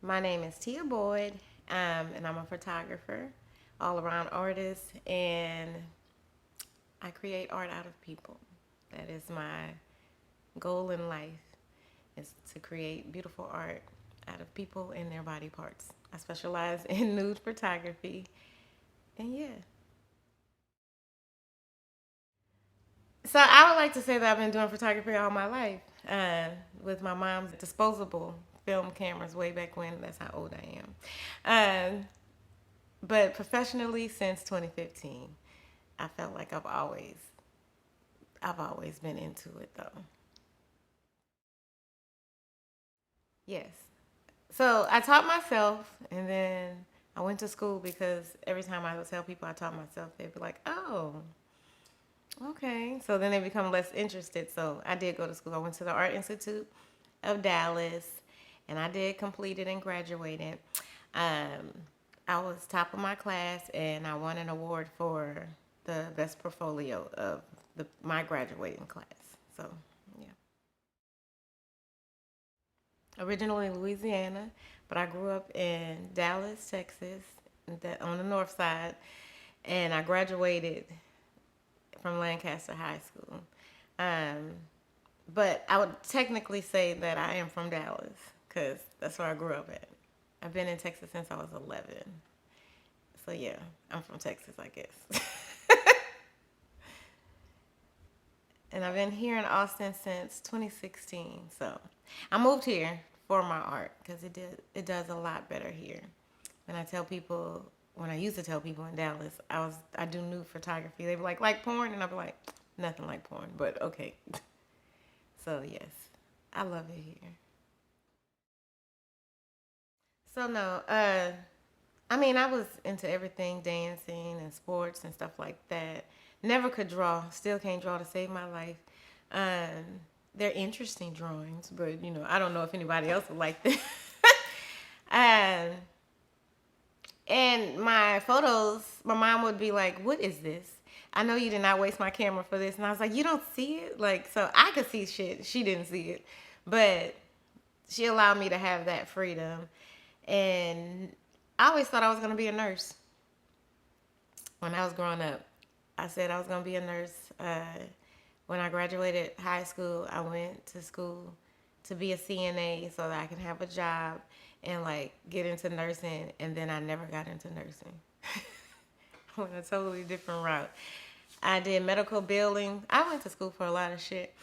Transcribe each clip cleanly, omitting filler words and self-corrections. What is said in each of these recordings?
My name is Tia Boyd, and I'm a photographer, all around artist, and I create art out of people. That is my goal in life, is to create beautiful art out of people and their body parts. I specialize in nude photography, and yeah. So I would like to say that I've been doing photography all my life, with my mom's disposable film cameras way back when. That's how old I am. But professionally since 2015. I felt like I've always been into it though. Yes. So I taught myself, and then I went to school because every time I would tell people I taught myself, they'd be like, "Oh, okay." So then they become less interested. So I did go to school. I went to the Art Institute of Dallas, and I did complete it and graduated. Um, I was top of my class, and I won an award for the best portfolio of my graduating class. So yeah, originally Louisiana, but I grew up in Dallas, Texas, on the north side, and I graduated from Lancaster High School. Um, but I would technically say that I am from Dallas because that's where I grew up at. I've been in Texas since I was 11. So yeah, I'm from Texas, I guess. And I've been here in Austin since 2016. So I moved here for my art because it does a lot better here. When I tell people, when I used to tell people in Dallas, I do nude photography. They be like porn, and I'd be like, nothing like porn, but okay. So yes, I love it here. So no, I mean, I was into everything, dancing and sports and stuff like that. Never could draw. Still can't draw to save my life. Um, they're interesting drawings, but I don't know if anybody else would like them. um, and my photos, my mom would be like, "What is this? I know you did not waste my camera for this." And I was like, "You don't see it?" Like, so I could see shit. She didn't see it, but she allowed me to have that freedom. And I always thought I was gonna be a nurse when I was growing up. I said I was gonna be a nurse. When I graduated high school, I went to school to be a CNA so that I can have a job and like get into nursing. And then I never got into nursing. Went a totally different route. I did medical billing. I went to school for a lot of shit.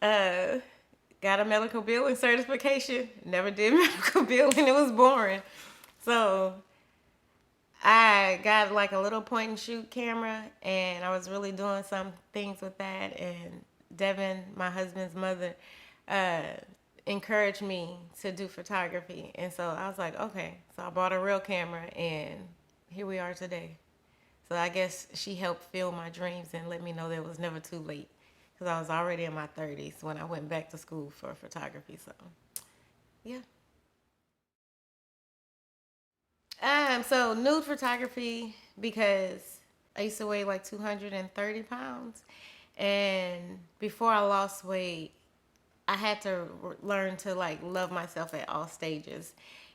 Uh, got a medical billing certification. Never did medical billing. It was boring. So I got like a little point and shoot camera, and I was really doing some things with that. And Devin, my husband's mother, uh, encouraged me to do photography. And so I was like, okay. So I bought a real camera, and here we are today. So I guess she helped fill my dreams and let me know that it was never too late because I was already in my 30s when I went back to school for photography. So yeah. So nude photography because I used to weigh like 230 pounds, and before I lost weight, I had to learn to like love myself at all stages,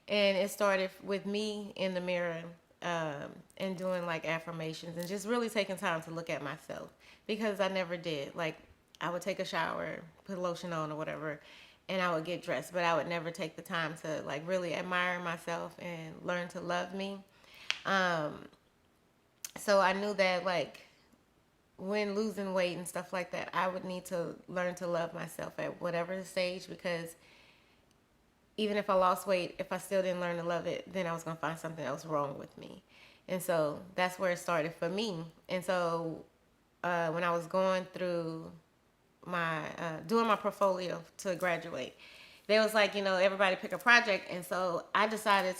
and it started with me in the mirror, and doing like affirmations and just really taking time to look at myself because I never did. Like I would take a shower, put lotion on or whatever, and I would get dressed, but I would never take the time to like really admire myself and learn to love me. Um, so I knew that like when losing weight and stuff like that, I would need to learn to love myself at whatever stage because even if I lost weight, if I still didn't learn to love it, then I was gonna find something else wrong with me. And so that's where it started for me. And so when I was going through my doing my portfolio to graduate, they was like, everybody pick a project, and so I decided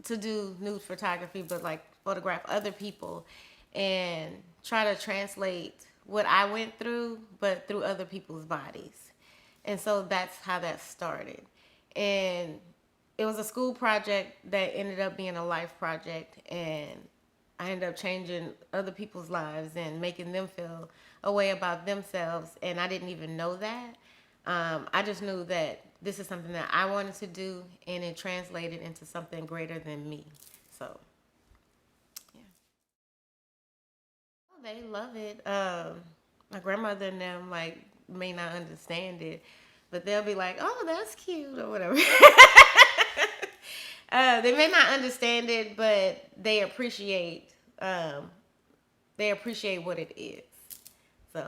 to do nude photography, but like photograph other people and try to translate what I went through, but through other people's bodies. And so that's how that started. And it was a school project that ended up being a life project, and I ended up changing other people's lives and making them feel a way about themselves, and I didn't even know that. I just knew that this is something that I wanted to do, and it translated into something greater than me. So, yeah. Oh, they love it. My grandmother and them like may not understand it, but they'll be like, "Oh, that's cute" or whatever. They may not understand it, but um, they appreciate what it is. So,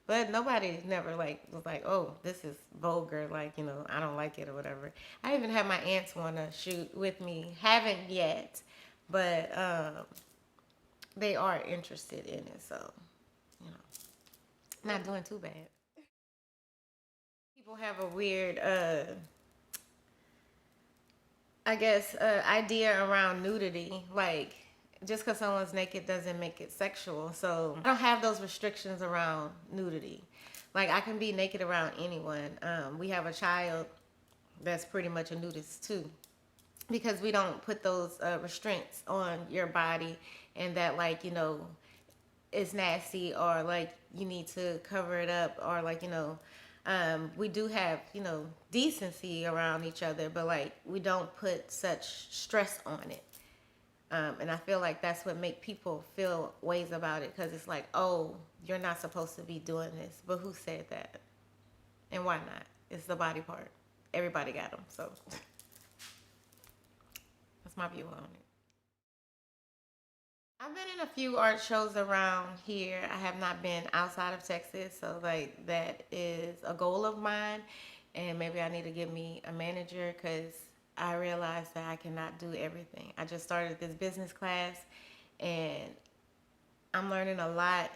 but nobody never like was like, "Oh, this is vulgar," like, I don't like it or whatever. I even have my aunts want to shoot with me. Haven't yet, but they are interested in it. So, you know, not doing too bad. People have a weird, I guess, idea around nudity. Like, just because someone's naked doesn't make it sexual. So I don't have those restrictions around nudity. Like, I can be naked around anyone. We have a child that's pretty much a nudist too, because we don't put those restraints on your body, and that, like, it's nasty, or like you need to cover it up, or like, we do have, decency around each other, but like we don't put such stress on it. And I feel like that's what make people feel ways about it, because it's like, oh, you're not supposed to be doing this. But who said that? And why not? It's the body part. Everybody got them. So that's my view on it. I've been in a few art shows around here. I have not been outside of Texas, so like that is a goal of mine. And maybe I need to get me a manager, because I realized that I cannot do everything. I just started this business class, and I'm learning a lot.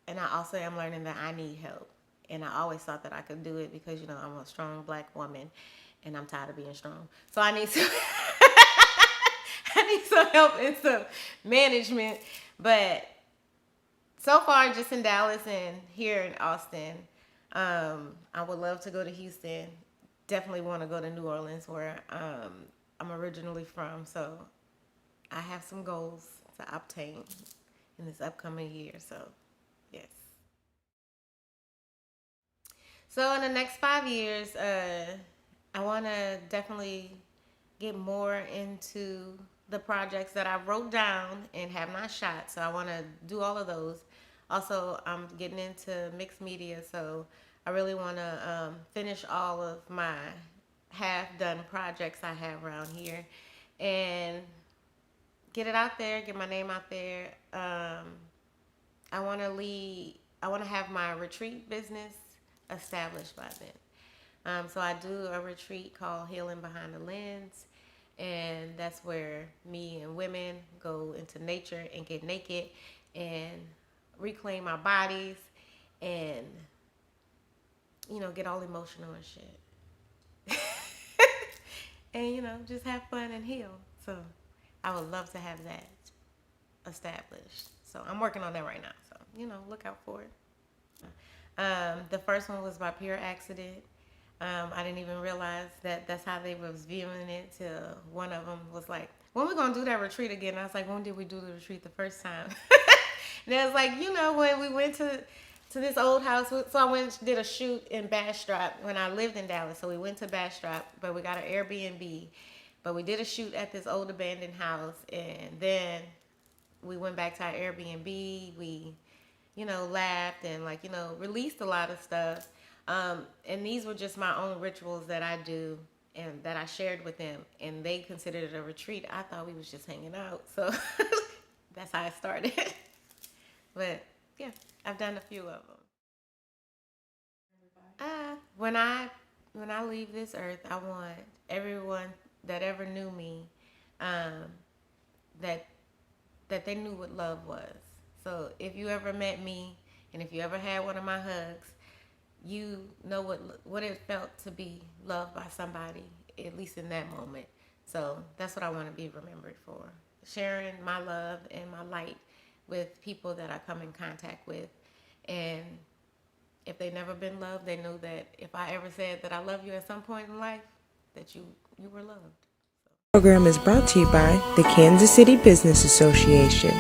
And I also am learning that I need help. And I always thought that I could do it because, I'm a strong black woman, and I'm tired of being strong. So I need some I need some help in some management. But so far, just in Dallas and here in Austin. I would love to go to Houston. Definitely want to go to New Orleans, where I'm originally from. So I have some goals to obtain in this upcoming year. So, yes. So in the next 5 years, I want to definitely get more into the projects that I wrote down and have not shot. So I want to do all of those. Also, I'm getting into mixed media, so I really want to finish all of my half-done projects I have around here, and get it out there, get my name out there. I want to lead. I want to have my retreat business established by then. So I do a retreat called Healing Behind the Lens, and that's where me and women go into nature and get naked and reclaim our bodies, and get all emotional and shit. And just have fun and heal. So I would love to have that established. So I'm working on that right now. So look out for it. The first one was by pure accident. I didn't even realize that that's how they was viewing it, till one of them was like, when we gonna do that retreat again? And I was like, when did we do the retreat the first time? And it was like, when we went to this old house. So I went and did a shoot in Bastrop when I lived in Dallas. So we went to Bastrop, but we got an Airbnb. But we did a shoot at this old abandoned house, and then we went back to our Airbnb. We, laughed and released a lot of stuff. And these were just my own rituals that I do and that I shared with them, and they considered it a retreat. I thought we was just hanging out. So that's how I started. But yeah, I've done a few of them. When I leave this earth, I want everyone that ever knew me, um, that they knew what love was. So if you ever met me, and if you ever had one of my hugs, you know what it felt to be loved by somebody, at least in that moment. So that's what I want to be remembered for. Sharing my love and my light with people that I come in contact with. And if they never been loved, they know that if I ever said that I love you at some point in life, that you were loved. Program is brought to you by the Kansas City Business Association.